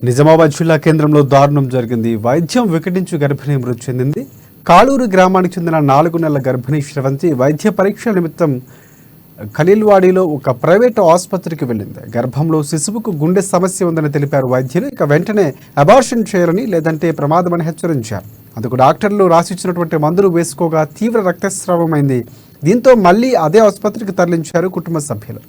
నిజామాబాద్ జిల్లా కేంద్రంలో దారుణం జరిగింది. వైద్యం వికటించి గర్భిణి మృతి చెందింది. కాళూరు గ్రామానికి చెందిన 4 నెలల గర్భిణి శ్రవంతి వైద్య పరీక్షల నిమిత్తం ఖలీల్వాడిలో ఒక ప్రైవేటు ఆసుపత్రికి వెళ్ళింది. గర్భంలో శిశువుకు గుండె సమస్య ఉందని తెలిపారు వైద్యులు. ఇక వెంటనే అబార్షన్ చేయాలని లేదంటే ప్రమాదమని హెచ్చరించారు. అందుకు డాక్టర్లు రాసిచ్చినటువంటి మందులు వేసుకోగా తీవ్ర రక్తస్రావమైంది. దీంతో మళ్లీ అదే ఆసుపత్రికి తరలించారు కుటుంబ సభ్యులు.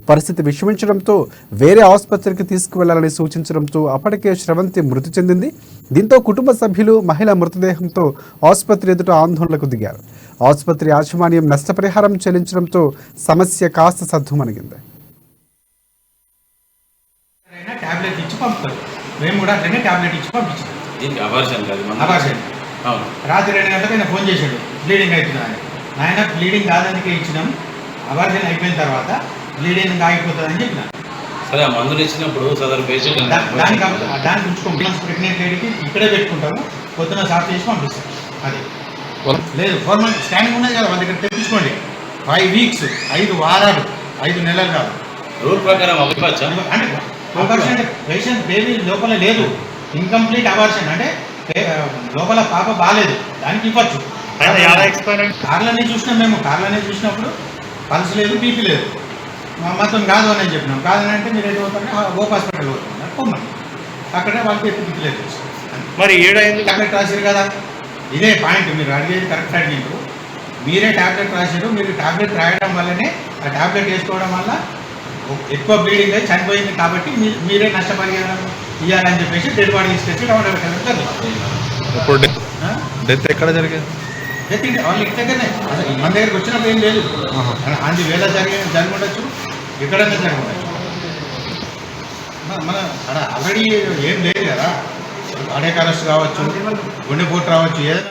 పరిస్థితి విషమించడంతో వేరే ఆసుపత్రికి తీసుకువెళ్లాలని సూచించడంతో అప్పటికే శ్రవంతి మృతి చెందింది. దీంతో కుటుంబ సభ్యులు మహిళ మృతదేహంతో ఆసుపత్రి ఎదుట ఆందోళనకు దిగారు. ఆసుపత్రి యాజమాన్యం నష్టపరిహారం చెల్లించడంతో సమస్య కాస్త సద్దుమణిగింది. రాత్రి 2 గంటలకు ఫోన్ చేశాడు, బ్లీడింగ్ అవుతుంది అని. ఆయన బ్లీడింగ్ కాదానికే ఇచ్చినాం, అబార్షన్ అయిపోయిన తర్వాత బ్లీడింగ్ ఆగిపోతుందని చెప్పిన. సరే, ఆ మందులు ఇచ్చినప్పుడు సదరు పేషెంట్ దాన్ని ఉంచుకుంటాం. ప్రెగ్నెంట్ లేడీకి ఇక్కడే పెట్టుకుంటాము, పొద్దున సాఫ్ చేసి పంపిస్తాం. అది లేదు, 4 మంత్స్ స్కానింగ్ ఉన్నది కదా, వాళ్ళ దగ్గర తెప్పించుకోండి. 5 వీక్స్, 5 వారాలు, 5 నెలలు కాదు. రూల్ ప్రకారం అంటే అబార్షన్ అంటే పేషెంట్ బేబీ లోపల లేదు, ఇన్కంప్లీట్ అబార్షన్ అంటే లోపల పాప బాగాలేదు, దానికి ఇవ్వచ్చు. కార్లనే చూసినాం మేము. కార్లనే చూసినప్పుడు పల్స్ లేదు, బీపీ లేదు, మొత్తం కాదు అని చెప్పినాం. కాదని అంటే మీరు ఎటు పోతారంటే ఓప్ హాస్పిటల్ పోతున్నారు, పొమ్మని. అక్కడే వాళ్ళకి ఎటు బీపీ లేదు. మరి ఏడైంది ట్యాబ్లెట్ రాశారు కదా, ఇదే పాయింట్. మీరు అడిగేది కరెక్ట్ అడిగారు. మీరే ట్యాబ్లెట్ రాశారు. మీరు ట్యాబ్లెట్ రాయడం వల్లనే, ఆ ట్యాబ్లెట్ వేసుకోవడం వల్ల ఎక్కువ బ్లీడింగ్ అయి చనిపోయింది. కాబట్టి మీరే నష్టపరిహారం ఇవ్వాలని చెప్పేసి డెడ్ బాడీ తీసుకొచ్చి రౌండ్ పెట్టడం జరుగుతుంది. ఇప్పుడు డెత్ ఎక్కడ జరిగింది? డెత్ వాళ్ళు ఇంటి దగ్గరనే, మన దగ్గరికి వచ్చినప్పుడు ఏం లేదు. అది వేళ జరుగుండొచ్చు, ఎక్కడైనా జరుగుండొచ్చు. మన అక్కడ ఆల్రెడీ ఏం లేదు కదా, కార్డియాక్ అరెస్ట్ కావచ్చు, గుండెపోటు రావచ్చు, ఏదైనా.